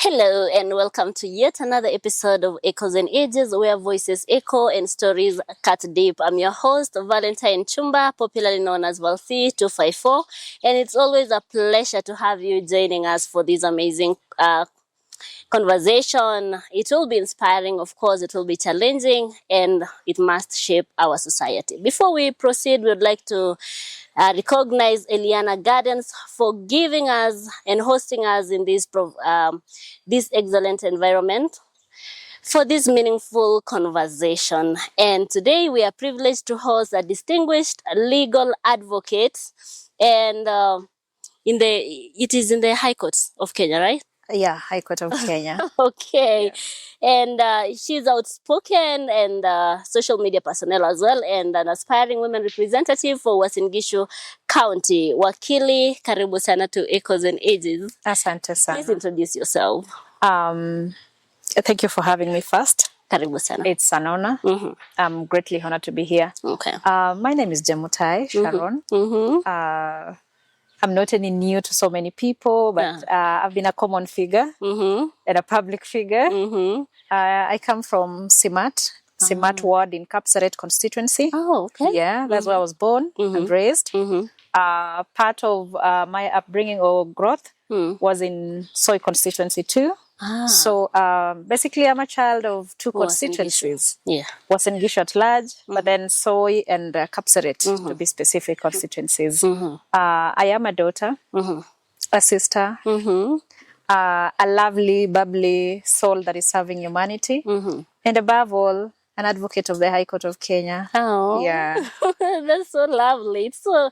Hello and welcome to yet another episode of Echoes and Ages, where voices echo and stories cut deep. I'm your host, Valentine Chumba, popularly known as Valsi 254, and it's always a pleasure to have you joining us for this amazing conversation. It will be inspiring, of course, it will be challenging, and it must shape our society. Before we proceed, we would like to recognize Eliana Gardens for giving us and hosting us in this excellent environment for this meaningful conversation. And today we are privileged to host a distinguished legal advocate, and it is in the High Court of Kenya, right? Yeah, High Court of Kenya. Okay. Yeah. And she's outspoken and social media personnel as well, and an aspiring women representative for Uasin Gishu County. Wakili, karibu sana to Echoes and Ages. Asante sana. Please introduce yourself. Thank you for having me first. Karibu sana. It's an honor. Mm-hmm. I'm greatly honored to be here. Okay. My name is Jemutai Sharon. Mm-hmm. I'm not any new to so many people, but I've been a common figure and a public figure. Mm-hmm. I come from Simat ward in Kapsaret constituency. Oh, okay. Yeah, that's where I was born and raised. Mm-hmm. Part of my upbringing or growth was in Soy constituency too. So basically, I'm a child of two constituencies. Yeah, Uasin Gishu at large, but then Soy and Kapsaret to be specific constituencies. I am a daughter, a sister, a lovely, bubbly soul that is serving humanity, and above all, an advocate of the High Court of Kenya. Oh, yeah, that's so lovely. So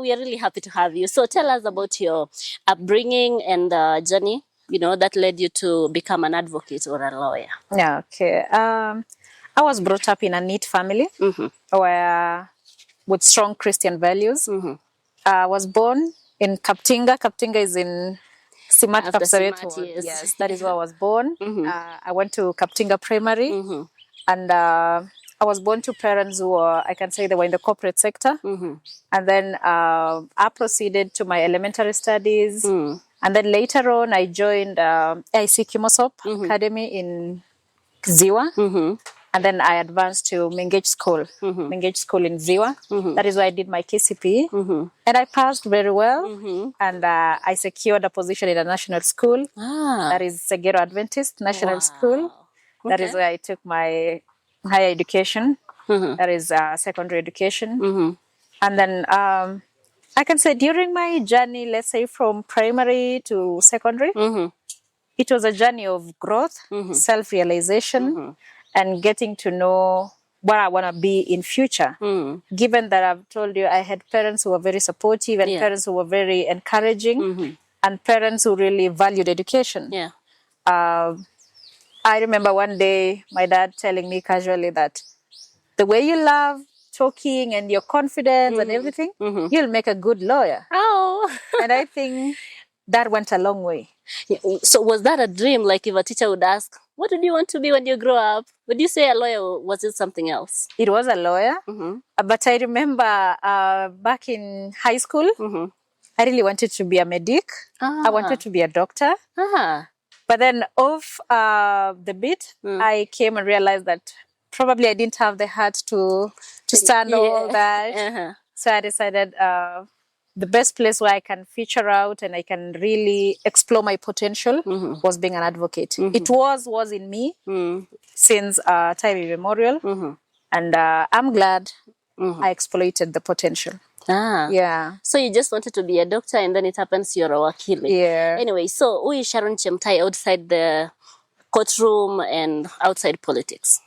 we are really happy to have you. So tell us about your upbringing and journey, that led you to become an advocate or a lawyer. Yeah, okay. I was brought up in a neat family where with strong Christian values. I was born in Kaptinga. Kaptinga is in Simat Kapsaret. Yes, that is where I was born. I went to Kaptinga Primary, and I was born to parents who were, I can say they were in the corporate sector. And then I proceeded to my elementary studies. And then later on, I joined AIC Kimosop Academy in Ziwa. And then I advanced to Mengage School in Ziwa. That is where I did my KCPE. And I passed very well. And I secured a position in a national school. That is Segero Adventist National School. Okay. That is where I took my higher education. That is secondary education. And then I can say during my journey, let's say from primary to secondary, it was a journey of growth, self-realization, and getting to know what I want to be in future. Given that I've told you I had parents who were very supportive and parents who were very encouraging and parents who really valued education. Yeah. I remember one day my dad telling me casually that the way you love talking and your confidence and everything, you'll make a good lawyer. Oh. And I think that went a long way. Yeah. So was that a dream? Like if a teacher would ask, what did you want to be when you grow up? Would you say a lawyer or was it something else? It was a lawyer. But I remember back in high school, I really wanted to be a medic. I wanted to be a doctor. But then off the beat, I came and realized that probably I didn't have the heart to stand all that. So I decided the best place where I can feature out and I can really explore my potential was being an advocate. It was in me since time immemorial. And I'm glad I exploited the potential. Yeah. So you just wanted to be a doctor and then it happens you're a wakili. Yeah. Anyway, so who is Sharon Jemutai outside the courtroom and outside politics?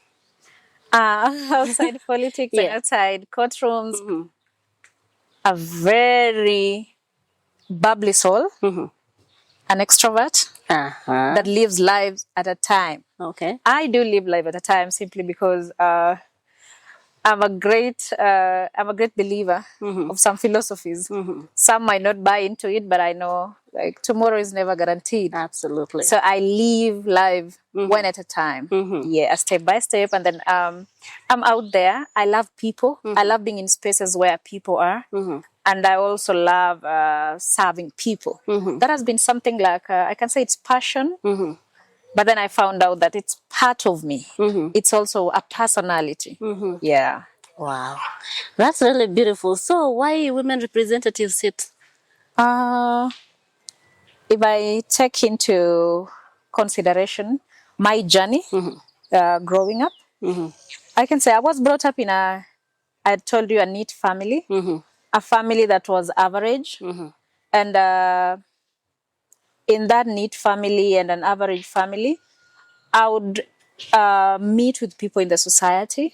Outside politics and outside courtrooms, a very bubbly soul, an extrovert that lives lives at a time. Okay. I do live life at a time simply because I'm a great believer of some philosophies. Some might not buy into it, but I know like tomorrow is never guaranteed. Absolutely. So I live life one at a time. Yeah, step by step. And then I'm out there. I love people. I love being in spaces where people are. And I also love serving people. That has been something like, I can say it's passion. But then I found out that it's part of me. It's also a personality. Yeah. Wow. That's really beautiful. So why women representatives sit? If I take into consideration my journey growing up, I can say I was brought up in I told you, a neat family, a family that was average. And in that neat family and an average family, I would meet with people in the society,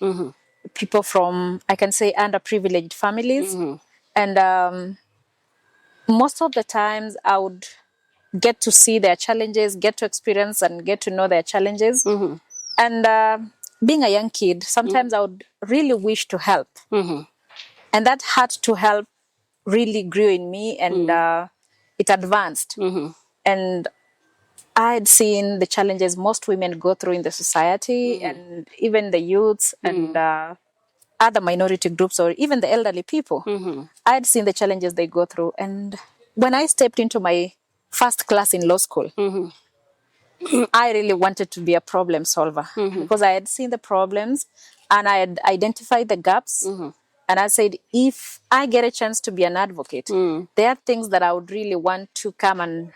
people from, I can say, underprivileged families. And most of the times I would get to see their challenges, get to experience and get to know their challenges. And being a young kid, sometimes I would really wish to help. And that heart to help really grew in me, and it advanced. And I had seen the challenges most women go through in the society, and even the youths and other minority groups, or even the elderly people. I had seen the challenges they go through. And when I stepped into my first class in law school, I really wanted to be a problem solver because I had seen the problems and I had identified the gaps. And I said, if I get a chance to be an advocate, there are things that I would really want to come and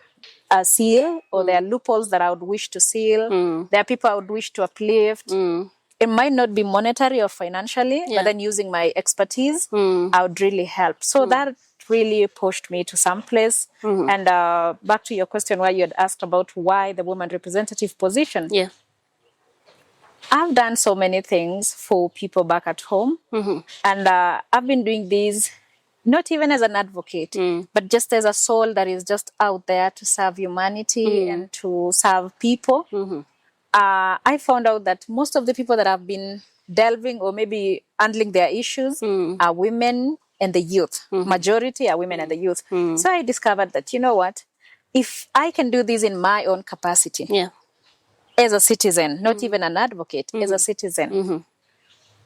seal, or there are loopholes that I would wish to seal. There are people I would wish to uplift. It might not be monetary or financially, but then using my expertise, I would really help. So that really pushed me to some place. And back to your question where you had asked about why the woman representative position. Yeah. I've done so many things for people back at home. And I've been doing these not even as an advocate, but just as a soul that is just out there to serve humanity and to serve people. I found out that most of the people that have been delving or maybe handling their issues are women and the youth. Majority are women and the youth. So I discovered that, you know what, if I can do this in my own capacity, as a citizen, not even an advocate, as a citizen,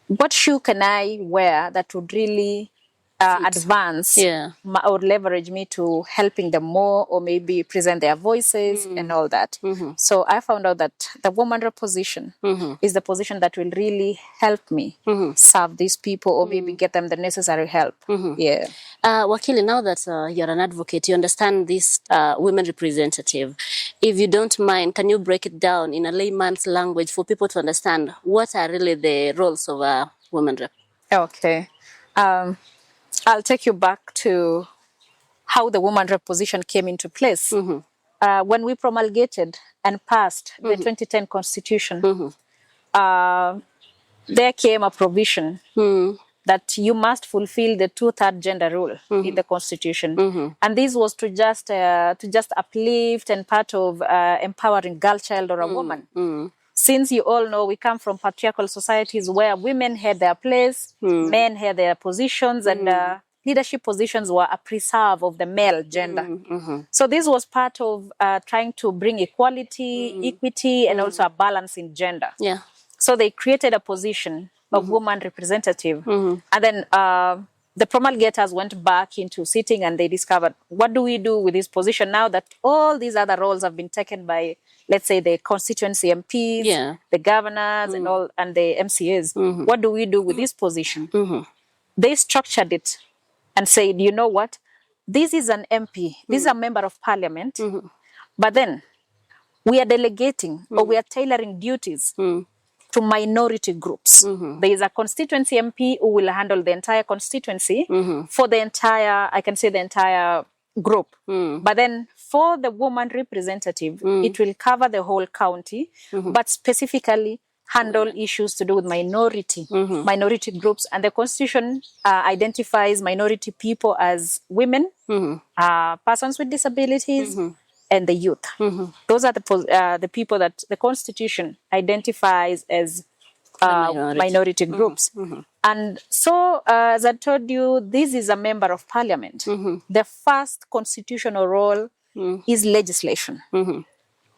what shoe can I wear that would really advance or leverage me to helping them more, or maybe present their voices and all that. So I found out that the woman rep position is the position that will really help me serve these people, or maybe get them the necessary help. Yeah. Wakili, now that you're an advocate, you understand this women representative. If you don't mind, can you break it down in a layman's language for people to understand what are really the roles of a woman rep? Okay. I'll take you back to how the woman rep position came into place. When we promulgated and passed the 2010 Constitution, there came a provision that you must fulfill the 2/3 gender rule in the Constitution. And this was to just uplift and part of empowering girl child or a woman. Since you all know we come from patriarchal societies where women had their place, men had their positions, and leadership positions were a preserve of the male gender. So this was part of trying to bring equality, equity, and also a balance in gender. So they created a position of woman representative. And then the promulgators went back into sitting and they discovered, what do we do with this position now that all these other roles have been taken by, let's say, the constituency MPs, the governors and all, and the MCAs. What do we do with this position? They structured it and said, you know what, this is an MP, this is a member of parliament, but then we are delegating or we are tailoring duties to minority groups. There is a constituency MP who will handle the entire constituency for the entire, I can say the entire group. But then for the woman representative, it will cover the whole county, but specifically handle issues to do with minority groups. And the Constitution identifies minority people as women, persons with disabilities, and the youth. Those are the people that the Constitution identifies as minority groups. And so, as I told you, this is a member of parliament. The first constitutional role is legislation.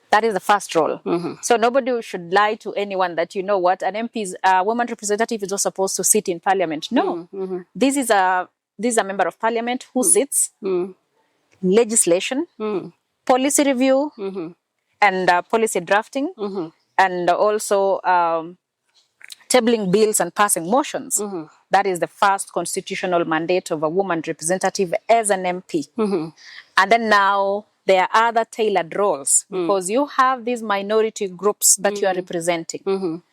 That is the first role. So nobody should lie to anyone that, you know what, an MP is, a woman representative is not supposed to sit in parliament. No, this is a member of parliament who sits, legislation, policy review, and policy drafting, and also tabling bills and passing motions. That is the first constitutional mandate of a woman representative as an MP. And then now there are other tailored roles because you have these minority groups that you are representing.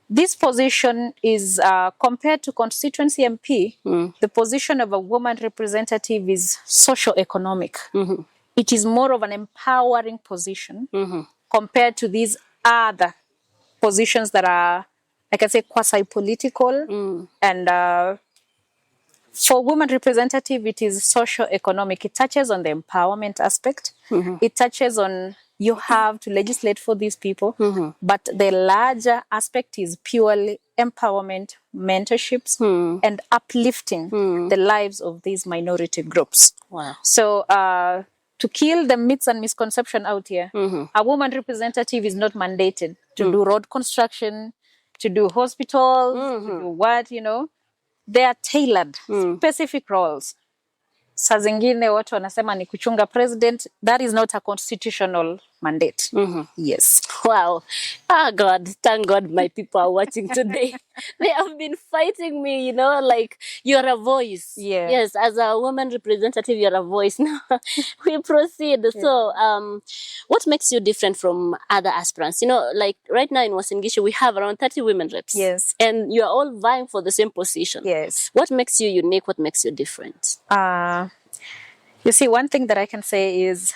This position is, compared to constituency MP, the position of a woman representative is socio-economic. It is more of an empowering position compared to these other positions that are, like I say, quasi-political. And for women representative, it is socio-economic. It touches on the empowerment aspect. It touches on you have to legislate for these people. But the larger aspect is purely empowerment, mentorships, and uplifting the lives of these minority groups. Wow. So to kill the myths and misconception out here, a woman representative is not mandated to do road construction, to do hospitals, to do what, you know. They are tailored, specific roles. Saa zingine watu wanasema ni kuchunga president. That is not a constitutional mandate. Yes. Wow. Ah, God, thank God my people are watching today. They have been fighting me, you know, like you're a voice. Yeah. Yes, as a woman representative, you're a voice. Now we proceed. Yeah. So, what makes you different from other aspirants? You know, like right now in Uasin Gishu, we have around 30 women reps. Yes. And you're all vying for the same position. Yes. What makes you unique? What makes you different? You see, one thing that I can say is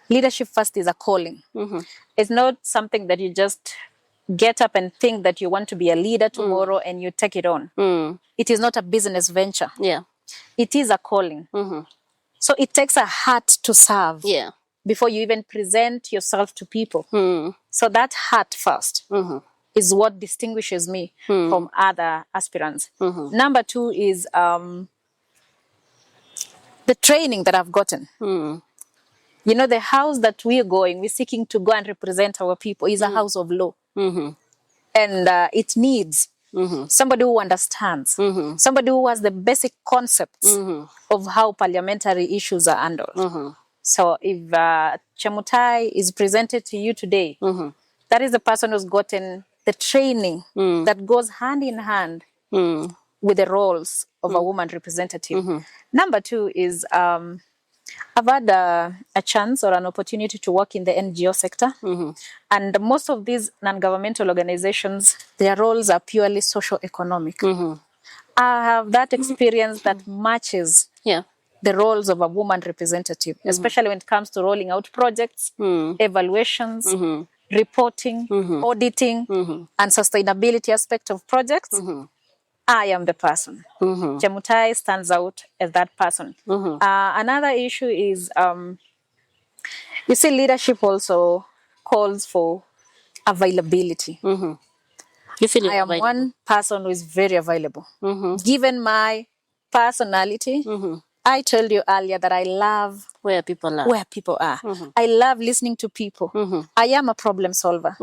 leadership first is a calling. It's not something that you just get up and think that you want to be a leader tomorrow and you take it on. It is not a business venture. Yeah. It is a calling. So it takes a heart to serve before you even present yourself to people. So that heart first is what distinguishes me from other aspirants. Number two is the training that I've gotten. You know, the house that we're seeking to go and represent our people is a house of law. And it needs somebody who understands, somebody who has the basic concepts of how parliamentary issues are handled. So if Jemutai is presented to you today, that is the person who's gotten the training that goes hand in hand with the roles of a woman representative. Number two is I've had a chance or an opportunity to work in the NGO sector. And most of these non-governmental organizations, their roles are purely socio-economic. I have that experience that matches the roles of a woman representative, especially when it comes to rolling out projects, evaluations, reporting, auditing, and sustainability aspect of projects. I am the person. Jemutai stands out as that person. Another issue is, you see, leadership also calls for availability. You feel I am one person who is very available. Given my personality, I told you earlier that I love where people are. I love listening to people. I am a problem solver.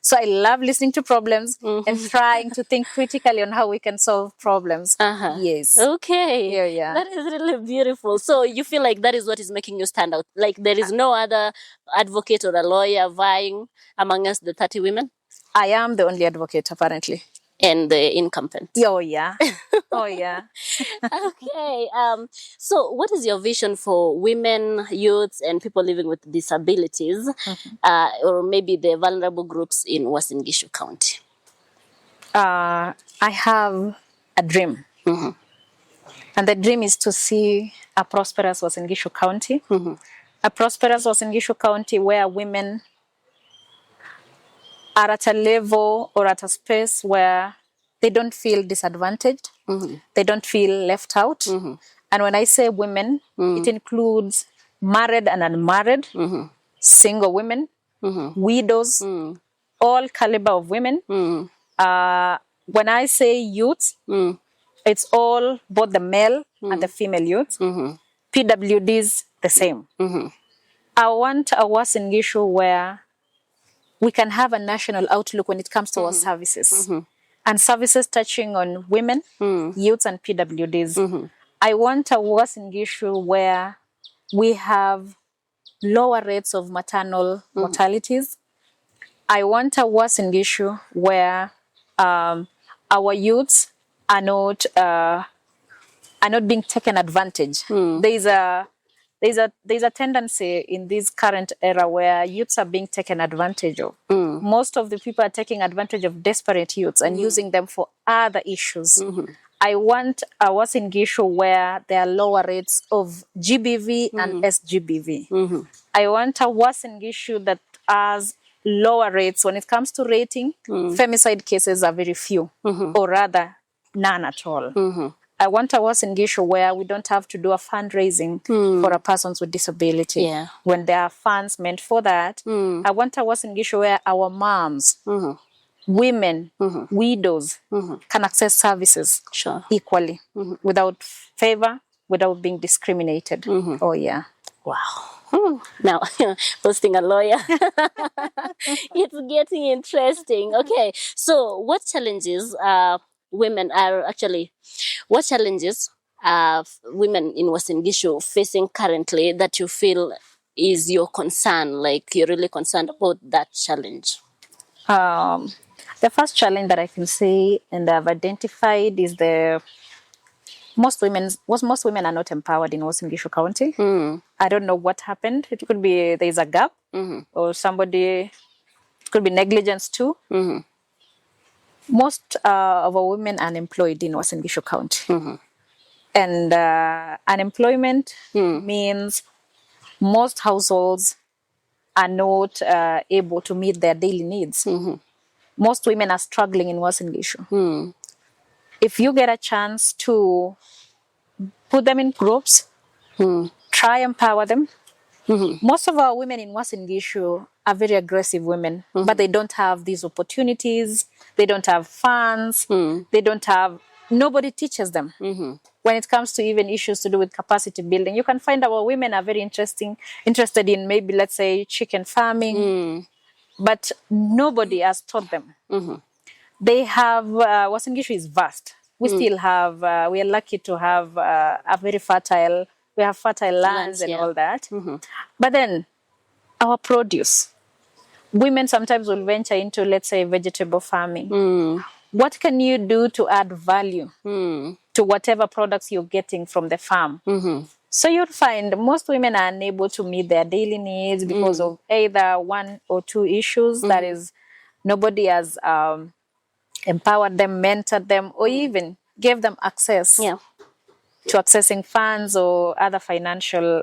So I love listening to problems and trying to think critically on how we can solve problems. Yes. Okay. Yeah. That is really beautiful. So you feel like that is what is making you stand out? Like there is no other advocate or a lawyer vying among us, the 30 women? I am the only advocate, apparently. And the incumbent. Oh, yeah. Oh, yeah. Okay. So what is your vision for women, youths, and people living with disabilities, or maybe the vulnerable groups in Uasin Gishu County? I have a dream. And the dream is to see a prosperous Uasin Gishu County. A prosperous Uasin Gishu County where women are at a level or at a space where they don't feel disadvantaged, they don't feel left out. And when I say women, it includes married and unmarried, single women, widows, all caliber of women, when I say youth, it's all both the male and the female youth. PWDs, the same. I want a Uasin Gishu where we can have a national outlook when it comes to our services. And services touching on women, youths, and PWDs. I want a Uasin Gishu where we have lower rates of maternal mortalities. I want a Uasin Gishu where our youths are not being taken advantage. There's a tendency in this current era where youths are being taken advantage of. Most of the people are taking advantage of desperate youths and using them for other issues. I want a Uasin Gishu where there are lower rates of GBV and SGBV. I want a Uasin Gishu that has lower rates. When it comes to rating, femicide cases are very few, or rather none at all. I want a Uasin Gishu where we don't have to do a fundraising for a persons with disability. When there are funds meant for that. I want a Uasin Gishu where our moms, women, widows can access services equally without favor, without being discriminated. Oh, yeah. Wow. Now, posting a lawyer. It's getting interesting. Okay, so what challenges women are women in Uasin Gishu facing currently that you feel is your concern, like you're really concerned about that challenge? The first challenge that I can say and I've identified is most women are not empowered in Uasin Gishu County. I don't know what happened. It could be there's a gap or it could be negligence too. Most of our women are unemployed in Uasin Gishu County. And unemployment means most households are not able to meet their daily needs. Most women are struggling in Uasin Gishu. If you get a chance to put them in groups, try empower them. Most of our women in Uasin Gishu are very aggressive women, but they don't have these opportunities. They don't have funds. Nobody teaches them. When it comes to even issues to do with capacity building, you can find our women are very interested in maybe, let's say, chicken farming, but nobody has taught them. They have, Uasin Gishu is vast. We still have, we are lucky to have a very fertile, we have fertile lands and all that. But then our produce, women sometimes will venture into, let's say, vegetable farming. What can you do to add value to whatever products you're getting from the farm? So you'll find most women are unable to meet their daily needs because of either one or two issues. That is, nobody has empowered them, mentored them, or even gave them access to accessing funds or other financial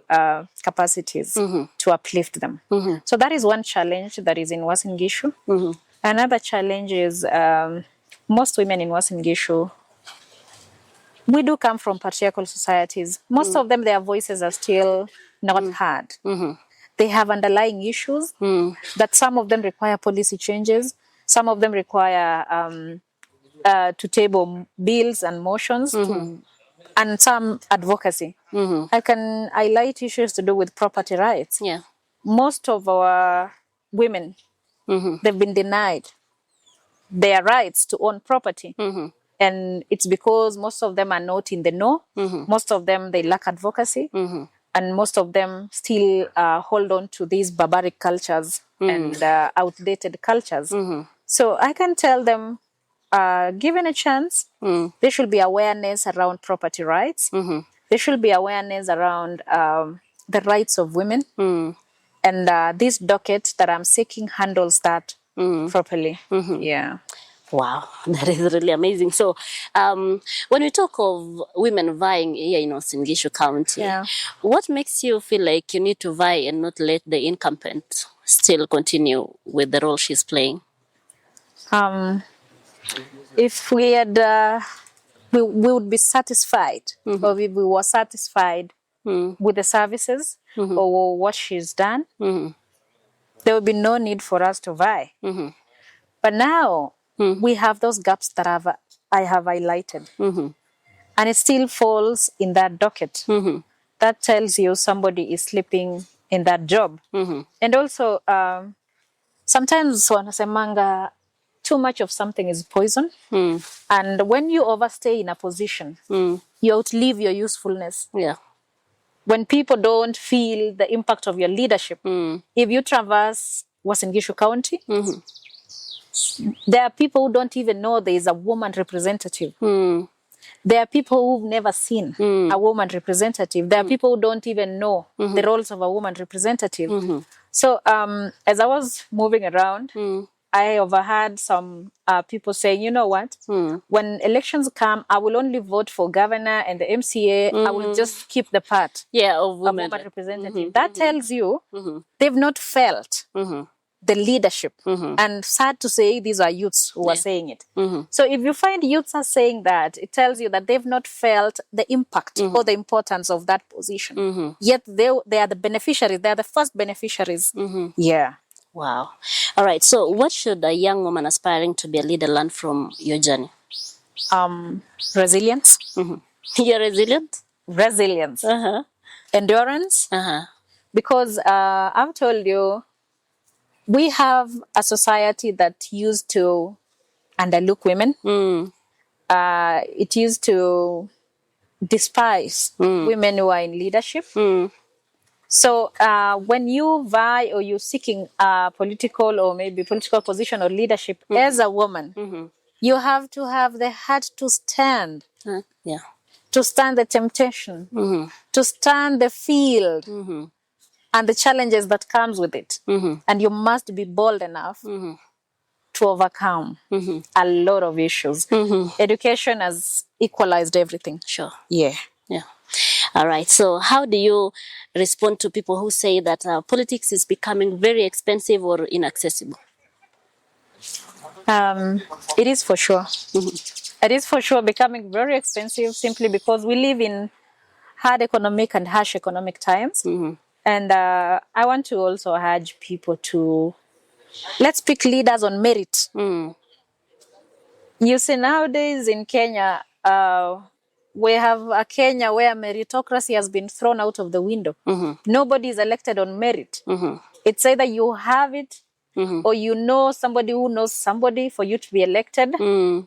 capacities to uplift them. So that is one challenge that is in Uasin Gishu. Another challenge is most women in Uasin Gishu, we do come from patriarchal societies. Most of them, their voices are still not heard. They have underlying issues that some of them require policy changes. Some of them require to table bills and motions and some advocacy. I can highlight issues to do with property rights. Most of our women, they've been denied their rights to own property. And it's because most of them are not in the know. Most of them, they lack advocacy. And most of them still hold on to these barbaric cultures and outdated cultures. So I can tell them, given a chance, there should be awareness around property rights. There should be awareness around the rights of women. And this docket that I'm seeking handles that properly. Yeah. Wow, that is really amazing. So, when we talk of women vying here in Uasin Gishu County, what makes you feel like you need to vie and not let the incumbent still continue with the role she's playing? If we had, we would be satisfied, or if we were satisfied with the services or what she's done, there would be no need for us to vie. But now, we have those gaps that I have highlighted. And it still falls in that docket. That tells you somebody is sleeping in that job. And also, sometimes wanasemanga, too much of something is poison. And when you overstay in a position, you outlive your usefulness. Yeah. When people don't feel the impact of your leadership, if you traverse Uasin Gishu County, there are people who don't even know there is a woman representative. There are people who've never seen a woman representative. There are people who don't even know the roles of a woman representative. So as I was moving around, I overheard some people saying, you know what, when elections come, I will only vote for governor and the MCA. I will just keep the part of women representative. That tells you they've not felt the leadership. And sad to say, these are youths who are saying it. So if you find youths are saying that, it tells you that they've not felt the impact or the importance of that position. Yet they are the beneficiaries. They are the first beneficiaries. Yeah. Wow. All right. So what should a young woman aspiring to be a leader learn from your journey? Resilience. You're resilient? Resilience. Endurance. Because I've told you, we have a society that used to underlook women. It used to despise women who are in leadership. So when you vie or you're seeking a political or maybe political position or leadership as a woman, you have to have the heart to stand. To stand the temptation, to stand the field and the challenges that comes with it. And you must be bold enough to overcome a lot of issues. Education has equalized everything. Sure. Yeah. All right. So how do you respond to people who say that politics is becoming very expensive or inaccessible? It is for sure. It is for sure becoming very expensive simply because we live in hard economic and harsh economic times. And I want to also urge people to, let's pick leaders on merit. You see, nowadays in Kenya, we have a Kenya where meritocracy has been thrown out of the window. Nobody is elected on merit. It's either you have it or you know somebody who knows somebody for you to be elected.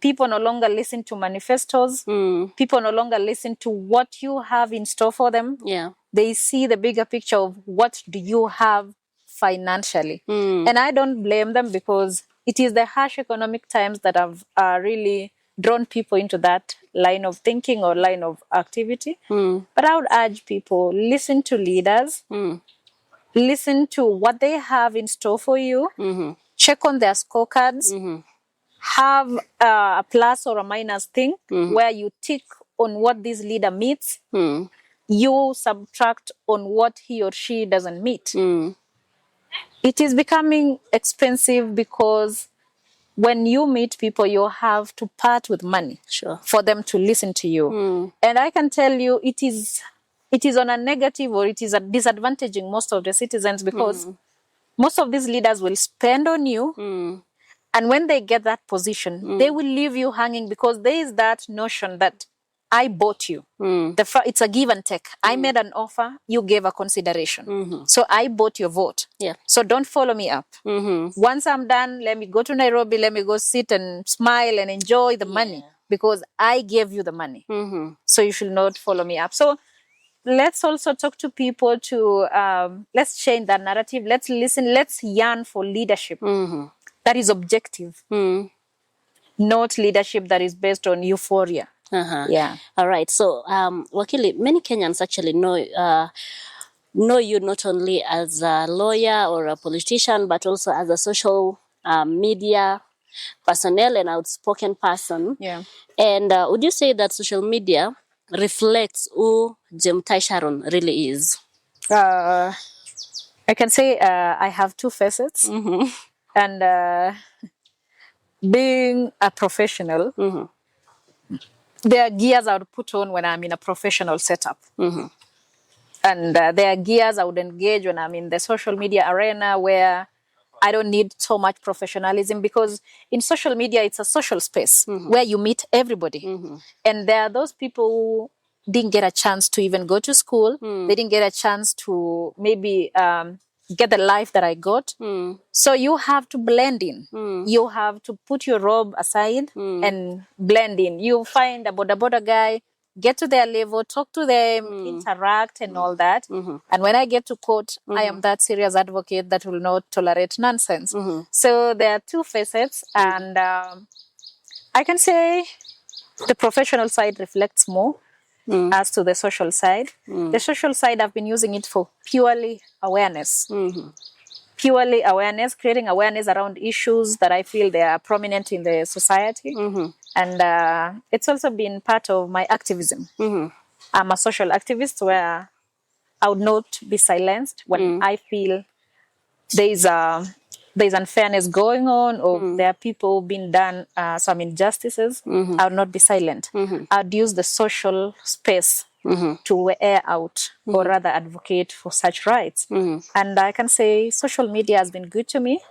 People no longer listen to manifestos. People no longer listen to what you have in store for them. They see the bigger picture of what do you have financially. And I don't blame them because it is the harsh economic times that have really drawn people into that line of thinking or line of activity. But I would urge people, listen to leaders, listen to what they have in store for you, check on their scorecards, have a plus or a minus thing where you tick on what this leader meets, you subtract on what he or she doesn't meet. It is becoming expensive because when you meet people, you have to part with money for them to listen to you. And I can tell you it is on a negative or it is a disadvantaging most of the citizens because most of these leaders will spend on you. And when they get that position, they will leave you hanging because there is that notion that I bought you. It's a give and take. I made an offer, you gave a consideration. So I bought your vote. So don't follow me up. Once I'm done, let me go to Nairobi, let me go sit and smile and enjoy the money because I gave you the money. So you should not follow me up. So let's also talk to people to, let's change that narrative. Let's listen, let's yearn for leadership that is objective, not leadership that is based on euphoria. All right. So, Wakili, many Kenyans actually know you not only as a lawyer or a politician, but also as a social media personnel and outspoken person. And would you say that social media reflects who Jemutai Sharon really is? I can say I have two facets. And being a professional, there are gears I would put on when I'm in a professional setup. And there are gears I would engage when I'm in the social media arena where I don't need so much professionalism, because in social media, it's a social space where you meet everybody. And there are those people who didn't get a chance to even go to school. They didn't get a chance to maybe get the life that I got. So you have to blend in. You have to put your robe aside and blend in. You find a boda guy, get to their level, talk to them, interact and all that. And when I get to court, I am that serious advocate that will not tolerate nonsense. So there are two facets, and I can say the professional side reflects more as to the social side. The social side, I've been using it for purely awareness. Purely awareness, creating awareness around issues that I feel they are prominent in the society. And it's also been part of my activism. I'm a social activist where I would not be silenced when I feel there's unfairness going on, or there are people being done some injustices. I would not be silent. I'd use the social space to air out, or rather advocate for such rights. And I can say social media has been good to me.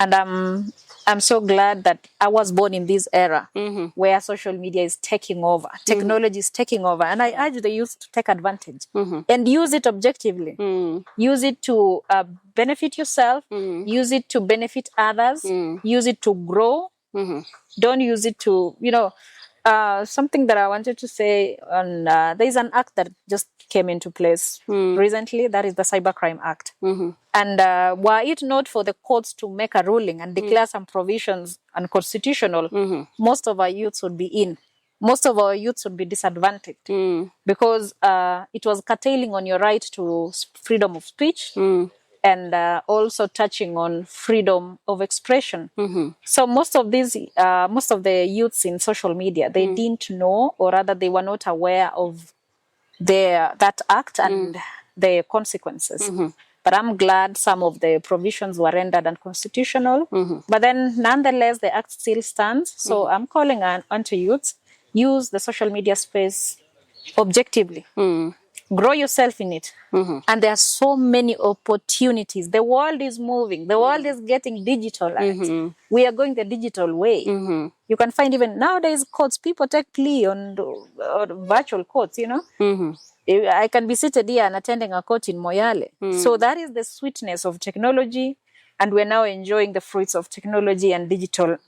And I'm so glad that I was born in this era where social media is taking over, technology is taking over. And I urge the youth to take advantage and use it objectively. Use it to benefit yourself, use it to benefit others, use it to grow. Don't use it to, something that I wanted to say on, there is an act that just came into place recently, that is the Cybercrime Act. And were it not for the courts to make a ruling and declare some provisions unconstitutional, most of our youths would be in. Most of our youths would be disadvantaged because it was curtailing on your right to freedom of speech and also touching on freedom of expression. So most of the youths in social media, they didn't know, or rather they were not aware of that act and the consequences. But I'm glad some of the provisions were rendered unconstitutional. But then nonetheless, the act still stands. So I'm calling on to youths, use the social media space objectively. Grow yourself in it. And there are so many opportunities. The world is moving. The world is getting digitalized. We are going the digital way. You can find even nowadays courts, people take plea on virtual courts, I can be seated here and attending a court in Moyale. So that is the sweetness of technology. And we're now enjoying the fruits of technology and digital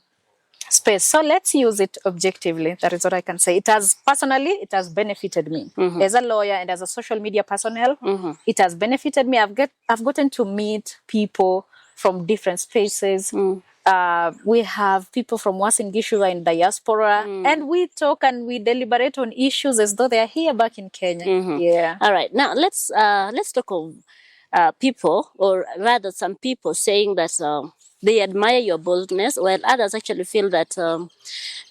space. So let's use it objectively. That is what I can say. It has benefited me as a lawyer and as a social media personnel. It has benefited me. I've gotten to meet people from different spaces. We have people from Uasin Gishu in diaspora, and we talk and we deliberate on issues as though they are here back in Kenya. Yeah. All right. Now let's talk of people, or rather some people saying that they admire your boldness, while others actually feel that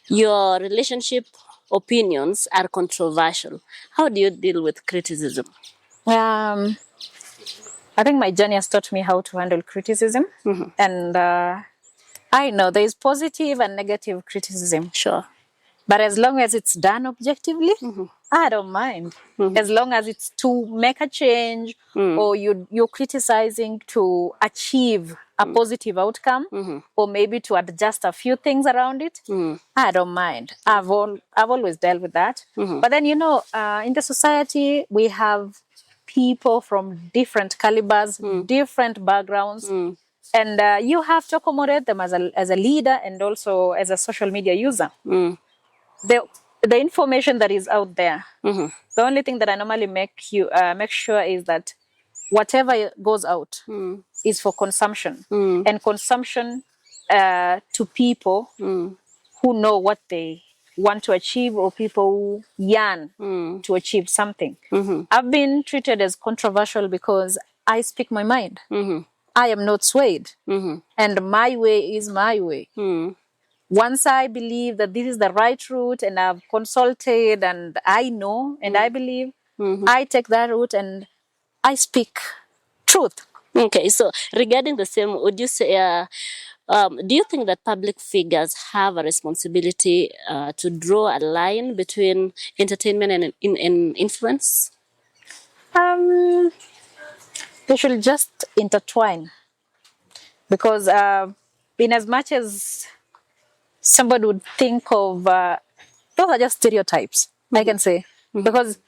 your relationship opinions are controversial. How do you deal with criticism? I think my journey has taught me how to handle criticism. And I know there is positive and negative criticism. Sure. But as long as it's done objectively, I don't mind. As long as it's to make a change or you're criticizing to achieve a positive outcome or maybe to adjust a few things around it, I don't mind. I've always dealt with that. But then, in the society, we have people from different calibers, different backgrounds. And you have to accommodate them as a leader and also as a social media user. The information that is out there, the only thing that I normally make sure is that whatever goes out is for consumption, and consumption to people who know what they want to achieve, or people who yearn to achieve something. I've been treated as controversial because I speak my mind. I am not swayed, and my way is my way. Once I believe that this is the right route and I've consulted and I know and I believe, I take that route and I speak truth. Okay, so regarding the same, would you say, do you think that public figures have a responsibility to draw a line between entertainment and influence? They should just intertwine. Because in as much as somebody would think of, those are just stereotypes, I can say. Because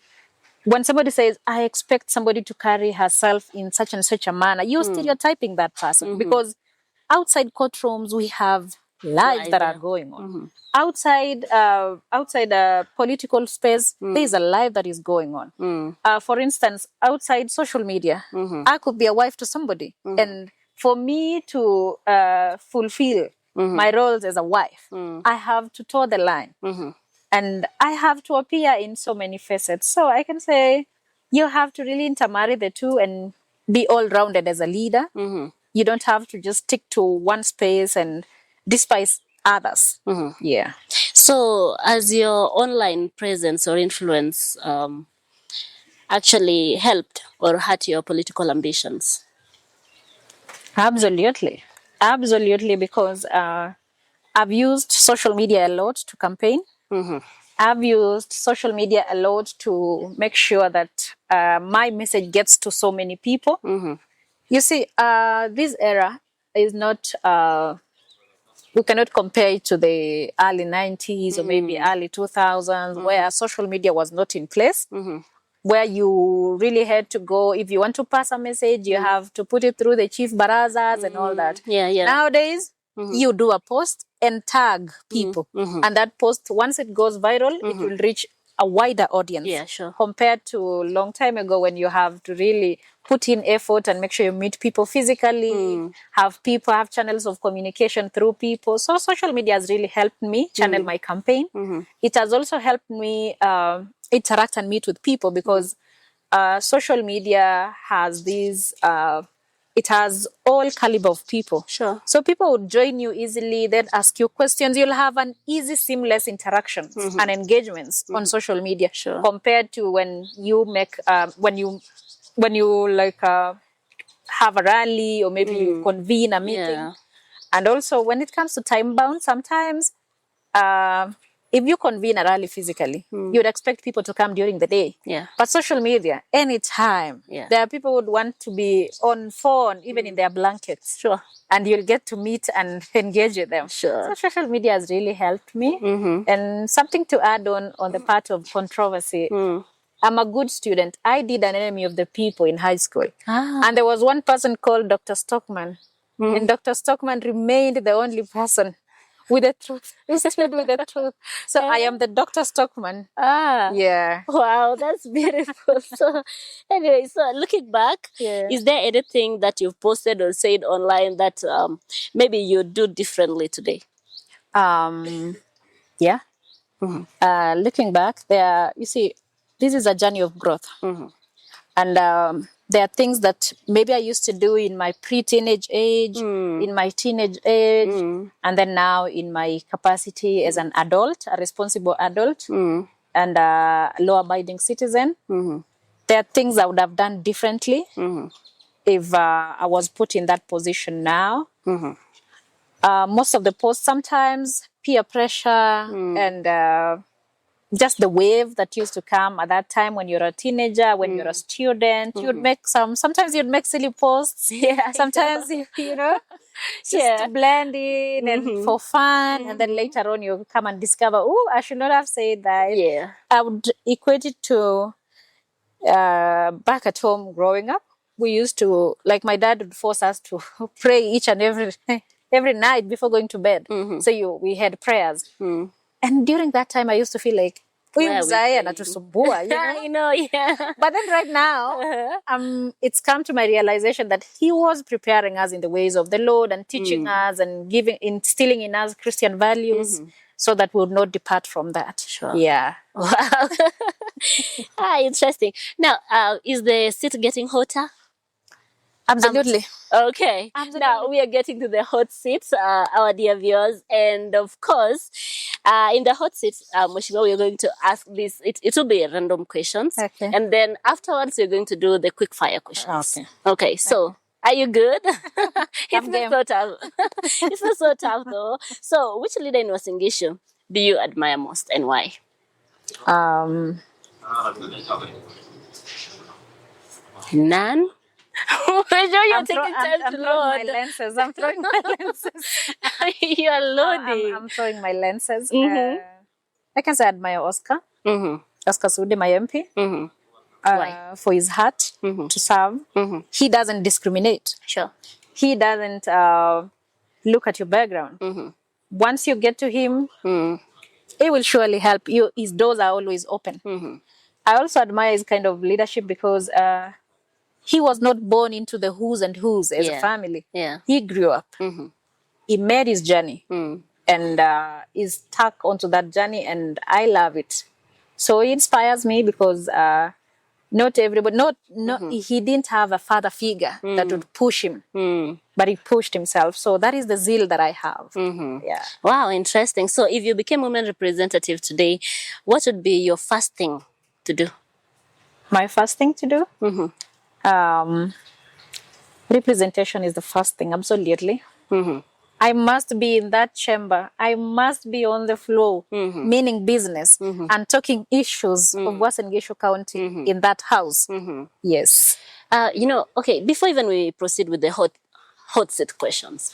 when somebody says, I expect somebody to carry herself in such and such a manner, you're stereotyping that person. Because outside courtrooms, we have lives that are going on. Outside political space, there's a life that is going on. For instance, outside social media, I could be a wife to somebody. And for me to fulfill my roles as a wife, I have to toe the line. And I have to appear in so many facets. So I can say you have to really intermarry the two and be all-rounded as a leader. You don't have to just stick to one space and despise others. Yeah. So, as your online presence or influence actually helped or hurt your political ambitions? Absolutely. Absolutely, because I've used social media a lot to campaign. I've used social media a lot to make sure that my message gets to so many people. You see, this era is not, we cannot compare it to the early 90s or maybe early 2000s where social media was not in place. Where you really had to go, if you want to pass a message, you have to put it through the chief barazas and all that. Nowadays, you do a post and tag people. And that post, once it goes viral, it will reach a wider audience. Yeah, sure. Compared to a long time ago when you have to really put in effort and make sure you meet people physically, have channels of communication through people. So social media has really helped me channel my campaign. It has also helped me interact and meet with people because social media has these, it has all caliber of people. Sure. So people would join you easily, then ask you questions. You'll have an easy, seamless interactions and engagements on social media compared to when you make, when you like have a rally or maybe you convene a meeting. And also when it comes to time bound, sometimes if you convene a rally physically, you'd expect people to come during the day. But social media, anytime, there are people who would want to be on phone, even in their blankets. And you'll get to meet and engage with them. So social media has really helped me. And something to add on the part of controversy. I'm a good student. I did an enemy of the people in high school. And there was one person called Dr. Stockman. And Dr. Stockman remained the only person with the truth. He stood with the truth. So I am the Dr. Stockman. Yeah. Wow, that's beautiful. So anyway, so looking back, is there anything that you've posted or said online that maybe you do differently today? Yeah. Looking back, you see, this is a journey of growth. And there are things that maybe I used to do in my pre-teenage age, in my teenage age, and then now in my capacity as an adult, a responsible adult, and a law-abiding citizen. There are things I would have done differently if I was put in that position now. Most of the posts, sometimes peer pressure and just the wave that used to come at that time when you're a teenager, when you're a student, you'd make sometimes you'd make silly posts. Sometimes, you know, just to blend in and for fun. And then later on you come and discover, oh, I should not have said that. I would equate it to back at home growing up. We used to, like my dad would force us to pray each and every night before going to bed. So we had prayers. And during that time, I used to feel like, anatusumbua, you know, But then right now, it's come to my realization that he was preparing us in the ways of the Lord and teaching us and instilling in us Christian values so that we would not depart from that. Yeah. Wow. Interesting. Now, is the seat getting hotter? Absolutely. Okay. Absolutely. Now we are getting to the hot seats, our dear viewers. And of course, in the hot seats, Mheshimiwa, we are going to ask this. It will be random questions. Okay. And then afterwards, we're going to do the quick fire questions. Okay. So, are you good? It's not so tough. It's not so tough though. So, which leader in Uasin Gishu do you admire most and why? None? You're taking time I'm to throwing my load. lenses. I'm throwing my lenses. You're loading. I'm throwing my lenses. Mm-hmm. I can say I admire Oscar. Mm-hmm. Oscar Sudi, my MP. Mm-hmm. Why? For his heart to serve. He doesn't discriminate. Sure. He doesn't look at your background. Once you get to him, he will surely help you. His doors are always open. I also admire his kind of leadership because he was not born into the who's and who's as a family. Yeah. He grew up. He made his journey and is stuck onto that journey, and I love it. So he inspires me because not everybody, he didn't have a father figure that would push him, but he pushed himself. So that is the zeal that I have. Yeah. Wow, interesting. So if you became women representative today, what would be your first thing to do? My first thing to do? Representation is the first thing, absolutely. I must be in that chamber. I must be on the floor, meaning business, and talking issues of Uasin Gishu County in that house. Yes. Okay, before even we proceed with the hot seat questions,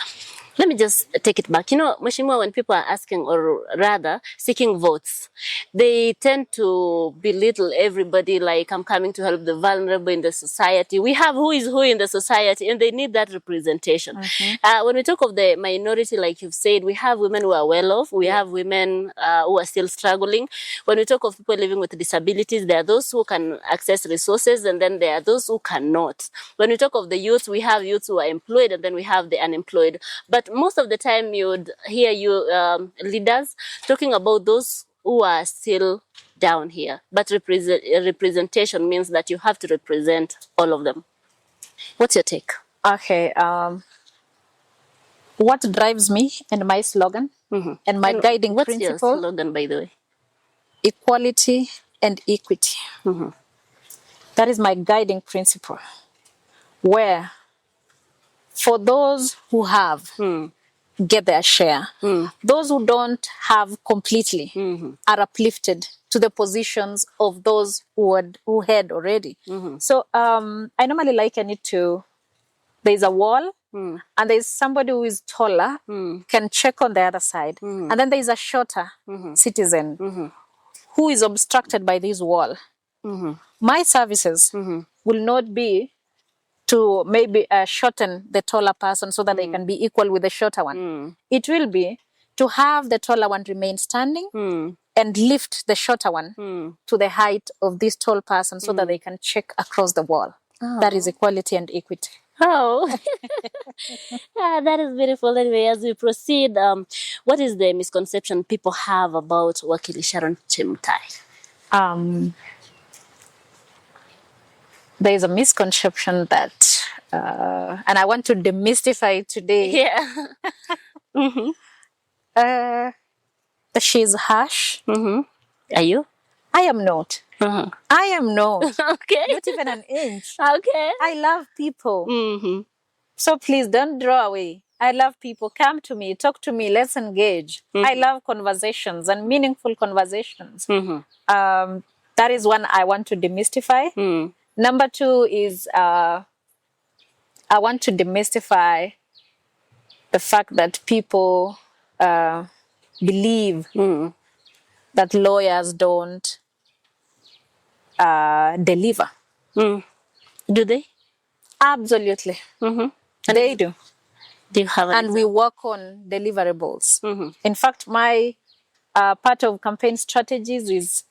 let me just take it back. Mheshimiwa, when people are asking, or rather seeking votes, they tend to belittle everybody, like, I'm coming to help the vulnerable in the society. We have who is who in the society, and they need that representation. When we talk of the minority, like you've said, we have women who are well off. We have women who are still struggling. When we talk of people living with disabilities, there are those who can access resources, and then there are those who cannot. When we talk of the youth, we have youths who are employed, and then we have the unemployed. But most of the time you would hear leaders talking about those who are still down here. But representation means that you have to represent all of them. What's your take? Okay. What drives me and my slogan and my guiding principle? What's your slogan, by the way? Equality and equity. That is my guiding principle. Where for those who have, get their share. Those who don't have completely are uplifted to the positions of those who had already. So I normally liken it to, there's a wall and there's somebody who is taller, can check on the other side. And then there's a shorter citizen who is obstructed by this wall. My services will not be to maybe shorten the taller person so that they can be equal with the shorter one. It will be to have the taller one remain standing and lift the shorter one to the height of this tall person so that they can check across the wall. That is equality and equity. Oh, that is beautiful. Anyway, as we proceed, what is the misconception people have about Wakili Sharon Jemutai? There is a misconception that, and I want to demystify it today. Yeah. That she's harsh. Are you? I am not. I am not. Okay. Not even an inch. Okay. I love people. So please don't draw away. I love people. Come to me, talk to me, let's engage. I love conversations and meaningful conversations. That is one I want to demystify. Number two is I want to demystify the fact that people believe that lawyers don't deliver. Do they? Absolutely. They do. Do you have and we work on deliverables. In fact, my part of campaign strategies is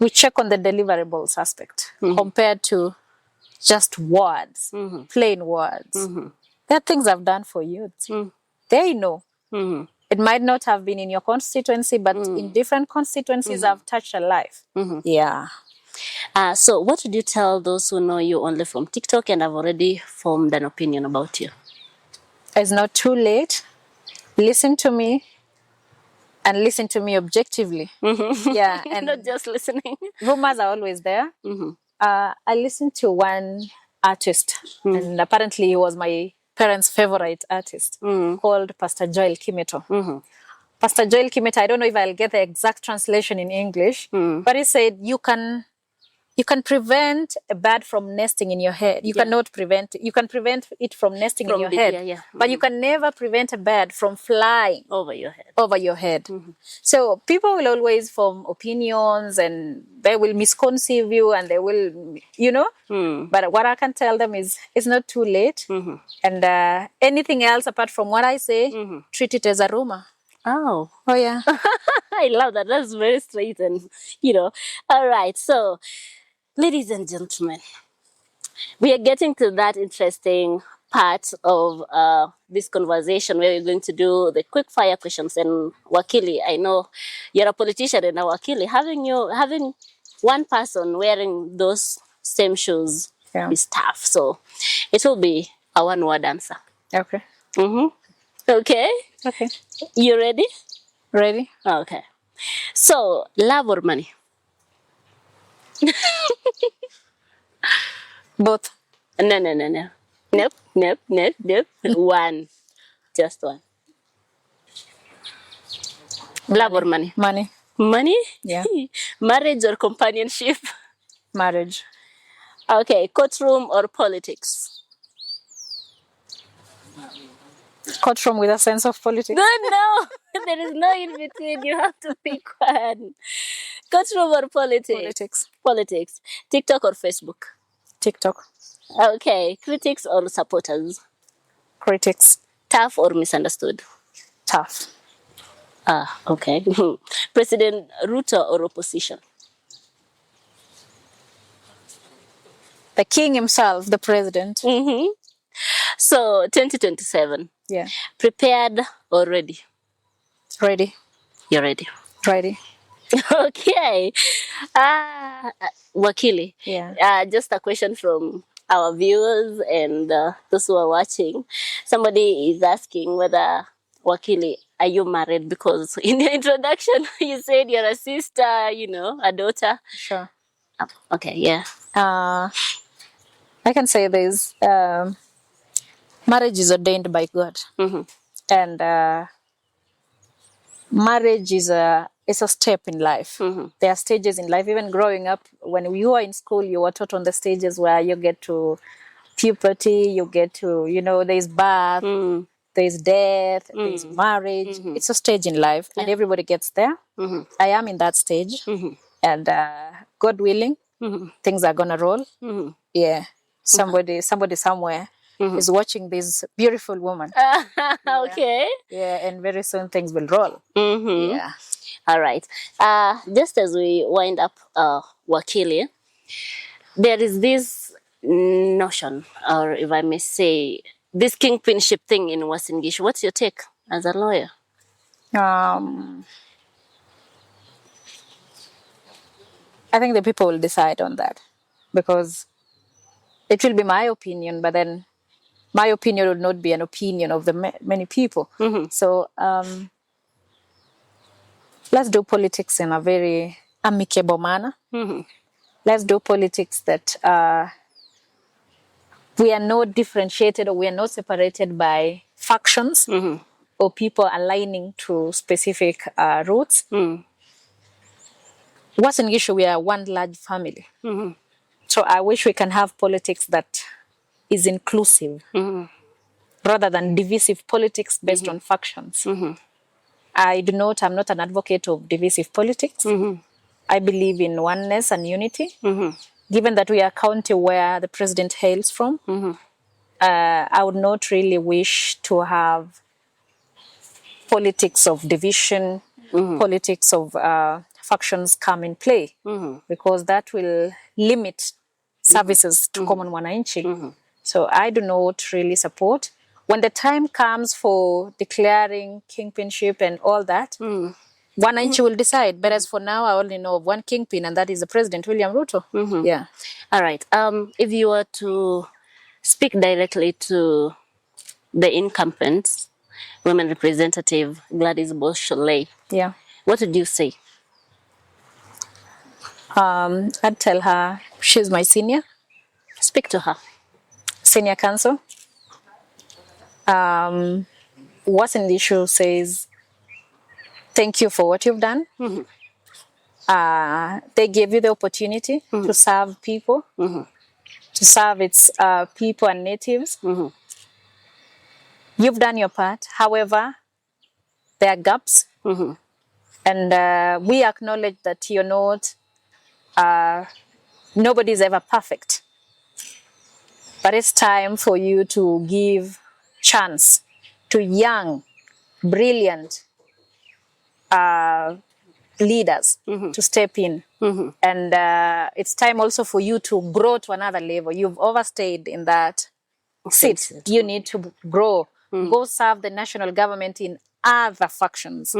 we check on the deliverables aspect compared to just words, plain words. There are things I've done for youth. They know. It might not have been in your constituency, but in different constituencies, I've touched a life. Yeah. So what would you tell those who know you only from TikTok and have already formed an opinion about you? It's not too late. Listen to me and listen to me objectively. Yeah, and not just listening. Rumors are always there. I listened to one artist, and apparently he was my parents' favorite artist, called Pastor Joel Kimeto. Pastor Joel Kimeto, I don't know if I'll get the exact translation in English, but he said, you can you can prevent a bird from nesting in your head. You cannot prevent it. You can prevent it from nesting in your head. But you can never prevent a bird from flying over your head. So people will always form opinions, and they will misconceive you, and they will, But what I can tell them is it's not too late. And anything else apart from what I say, treat it as a rumor. Oh yeah. I love that. That's very straight and, All right. So, ladies and gentlemen, we are getting to that interesting part of this conversation where we're going to do the quick fire questions. And Wakili, I know you're a politician and a Wakili. Having one person wearing those same shoes is tough. So it will be a one-word answer. Okay. Okay. Okay. You ready? Ready. Okay. So, love or money? Both. No. Nope. One. Just one. Love or money? Money. Money? Yeah. Marriage or companionship? Marriage. Okay. Courtroom or politics? Courtroom with a sense of politics. No. There is no in between. You have to pick one. Courtroom or politics? Politics. TikTok or Facebook? TikTok. Okay. Critics or supporters? Critics. Tough or misunderstood? Tough. Okay. President Ruto or opposition? The king himself, the president. So, 2027. Yeah. Prepared or ready? Ready. You're ready. Ready. Okay. Wakili. Yeah. Just a question from our viewers and those who are watching. Somebody is asking whether, Wakili, are you married? Because in your introduction, you said you're a sister, a daughter. Sure. Okay, yeah. I can say this. Marriage is ordained by God. And marriage is a step in life. There are stages in life. Even growing up, when you are in school, you were taught on the stages where you get to puberty, you get to, there's birth, there's death, there's marriage. It's a stage in life, and everybody gets there. I am in that stage, and God willing, things are gonna roll. Yeah, somebody somewhere is watching this beautiful woman. Okay. Yeah, and very soon things will roll. Yeah. All right. Just as we wind up, Wakili, there is this notion, or if I may say, this kingpinship thing in Uasin Gishu. What's your take as a lawyer? I think the people will decide on that, because it will be my opinion, but then my opinion would not be an opinion of the many people. So let's do politics in a very amicable manner. Let's do politics that we are not differentiated, or we are not separated by factions or people aligning to specific routes. Uasin Gishu, we are one large family. So I wish we can have politics that is inclusive rather than divisive politics based on factions. I'm not an advocate of divisive politics. I believe in oneness and unity. Given that we are a county where the president hails from, I would not really wish to have politics of division, politics of factions come in play, because that will limit services to common mwananchi. So I do not really support. When the time comes for declaring kingpinship and all that, Wananchi will decide. But as for now, I only know of one kingpin, and that is the President, William Ruto. Yeah. All right. If you were to speak directly to the incumbent women representative, Gladys Bosholei, Yeah. what would you say? I'd tell her she's my senior. Speak to her. Senior counsel. Uasin Gishu says, thank you for what you've done. they gave you the opportunity to serve people, to serve its people and natives. You've done your part. However, there are gaps. And we acknowledge that you're not, nobody's ever perfect. But it's time for you to give chance to young, brilliant leaders to step in. And it's time also for you to grow to another level. You've overstayed in that seat. You need to grow. Go serve the national government in other factions.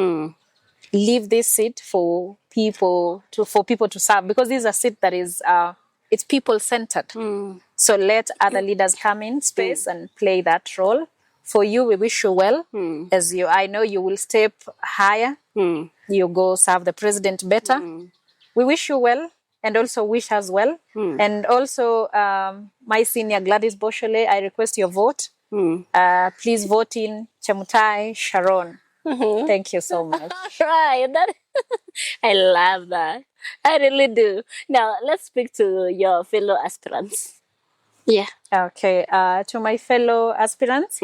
Leave this seat for people to serve, because this is a seat that is it's people centered. So let other leaders come in space and play that role. For you, we wish you well. I know you will step higher. You go serve the president better. We wish you well, and also wish us well. And also, my senior Gladys Boshole, I request your vote. Please vote in Jemutai Sharon. Thank you so much. Right. I love that. I really do. Now, let's speak to your fellow aspirants. Yeah. Okay. To my fellow aspirants,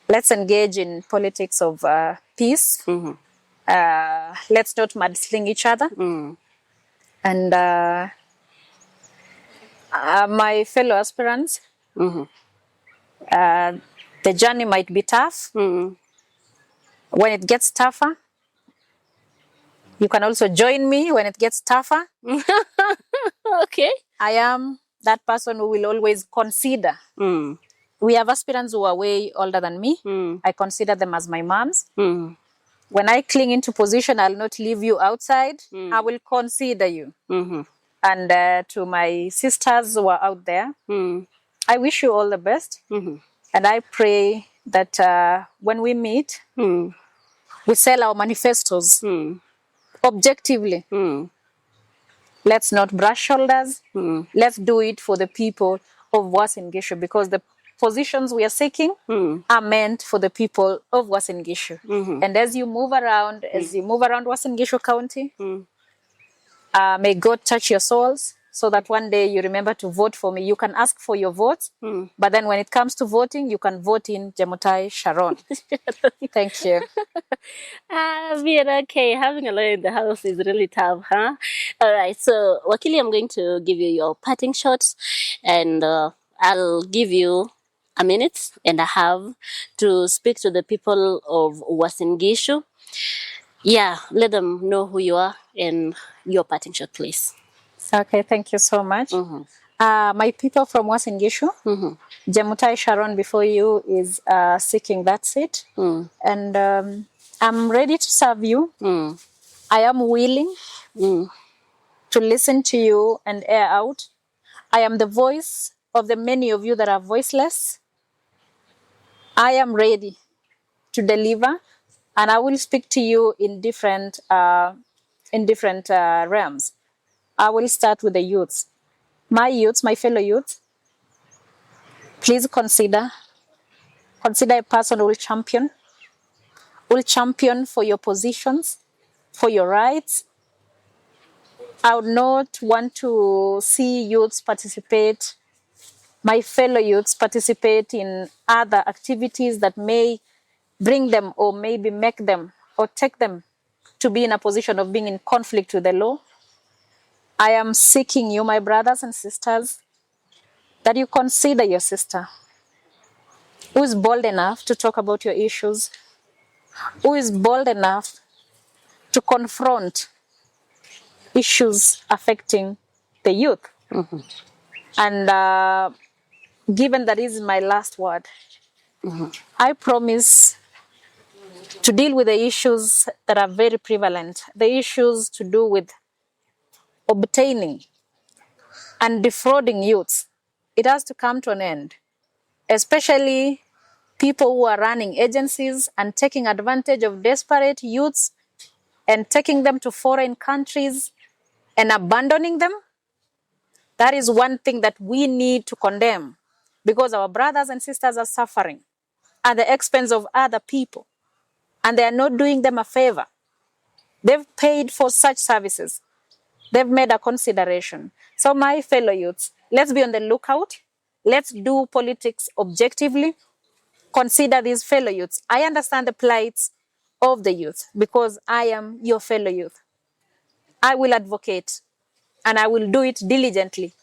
let's engage in politics of peace. Let's not mudsling each other. And my fellow aspirants, the journey might be tough. When it gets tougher, you can also join me when it gets tougher. Okay. I am that person who will always consider. We have aspirants who are way older than me. I consider them as my moms. When I cling into position, I'll not leave you outside. I will consider you. And to my sisters who are out there, I wish you all the best. And I pray that when we meet, we sell our manifestos objectively. Let's not brush shoulders. Let's do it for the people of Uasin Gishu, because the positions we are seeking are meant for the people of Uasin Gishu. And as you move around, Uasin Gishu County, may God touch your souls, so that one day you remember to vote for me. You can ask for your votes, but then when it comes to voting, you can vote in Jemutai Sharon. Thank you. Being okay, having a lawyer in the house is really tough, huh? All right, so Wakili, I'm going to give you your parting shots, and I'll give you a minute and a half to speak to the people of Uasin Gishu. Yeah, let them know who you are and your parting shot, please. Okay, thank you so much. My people from Uasin Gishu, Jemutai Sharon before you is seeking that seat. And I'm ready to serve you. I am willing to listen to you and air out. I am the voice of the many of you that are voiceless. I am ready to deliver, and I will speak to you in different realms. I will start with the youths. My fellow youths, please consider a person who will champion for your positions, for your rights. I would not want to see youths participate, my fellow youths participate in other activities that may bring them or maybe make them or take them to be in a position of being in conflict with the law. I am seeking you, my brothers and sisters, that you consider your sister who is bold enough to talk about your issues, who is bold enough to confront issues affecting the youth. And given that is my last word, I promise to deal with the issues that are very prevalent, the issues to do with obtaining and defrauding youths. It has to come to an end, especially people who are running agencies and taking advantage of desperate youths and taking them to foreign countries and abandoning them. That is one thing that we need to condemn, because our brothers and sisters are suffering at the expense of other people, and they are not doing them a favor. They've paid for such services. They've made a consideration. So my fellow youths, let's be on the lookout. Let's do politics objectively. Consider these fellow youths. I understand the plights of the youth because I am your fellow youth. I will advocate and I will do it diligently.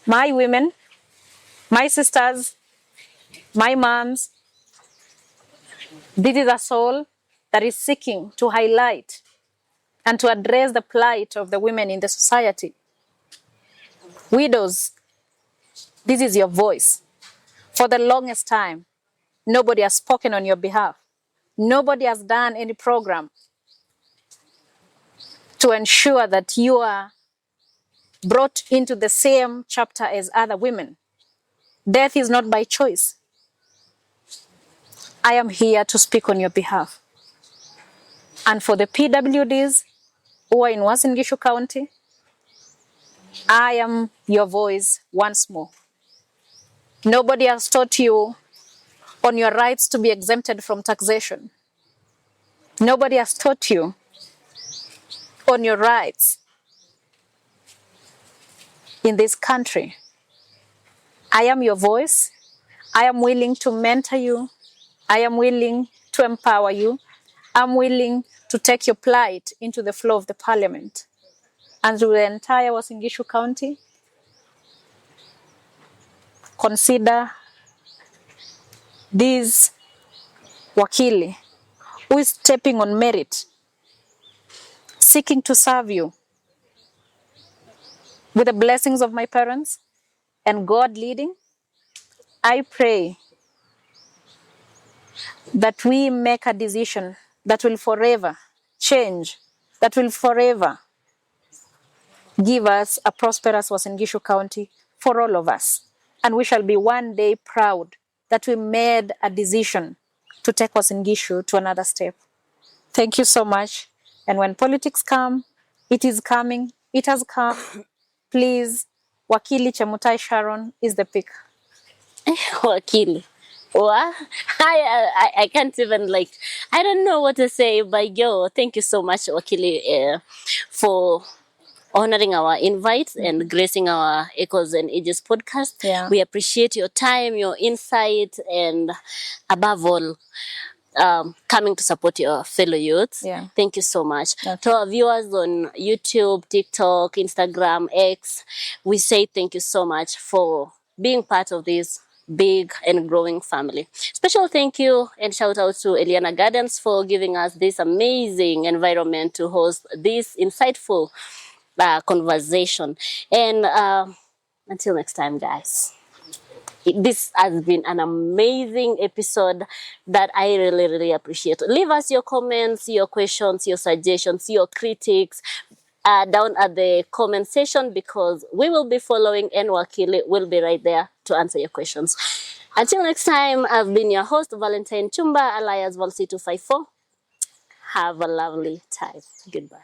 My women, my sisters, my moms, this is a soul that is seeking to highlight and to address the plight of the women in the society. Widows, this is your voice. For the longest time, nobody has spoken on your behalf. Nobody has done any program to ensure that you are brought into the same chapter as other women. Death is not by choice. I am here to speak on your behalf. And for the PWDs who are in Uasin Gishu County, I am your voice once more. Nobody has taught you on your rights to be exempted from taxation. Nobody has taught you on your rights in this country. I am your voice. I am willing to mentor you. I am willing to empower you. I'm willing to take your plight into the floor of the parliament. And through the entire Uasin Gishu County, consider this Wakili who is stepping on merit, seeking to serve you with the blessings of my parents and God leading. I pray that we make a decision that will forever change, that will forever give us a prosperous Uasin Gishu County for all of us. And we shall be one day proud that we made a decision to take Uasin Gishu to another step. Thank you so much. And when politics come, it is coming, it has come. Please, Wakili Sharon is the pick. Wakili. Wow. I can't even I don't know what to say, but yo, thank you so much, Wakili, for honoring our invite and gracing our Echoes and Ages podcast. Yeah. We appreciate your time, your insight, and above all, coming to support your fellow youths. Yeah. Thank you so much. Okay. To our viewers on YouTube, TikTok, Instagram, X, we say thank you so much for being part of this big and growing family. Special thank you and shout out to Eliana Gardens for giving us this amazing environment to host this insightful conversation. And until next time, guys. This has been an amazing episode that I really, really appreciate. Leave us your comments, your questions, your suggestions, your critiques down at the comment section, because we will be following and Wakili will be right there to answer your questions. Until next time, I've been your host, Valentine Chumba, alias Valsi254. Have a lovely time. Goodbye.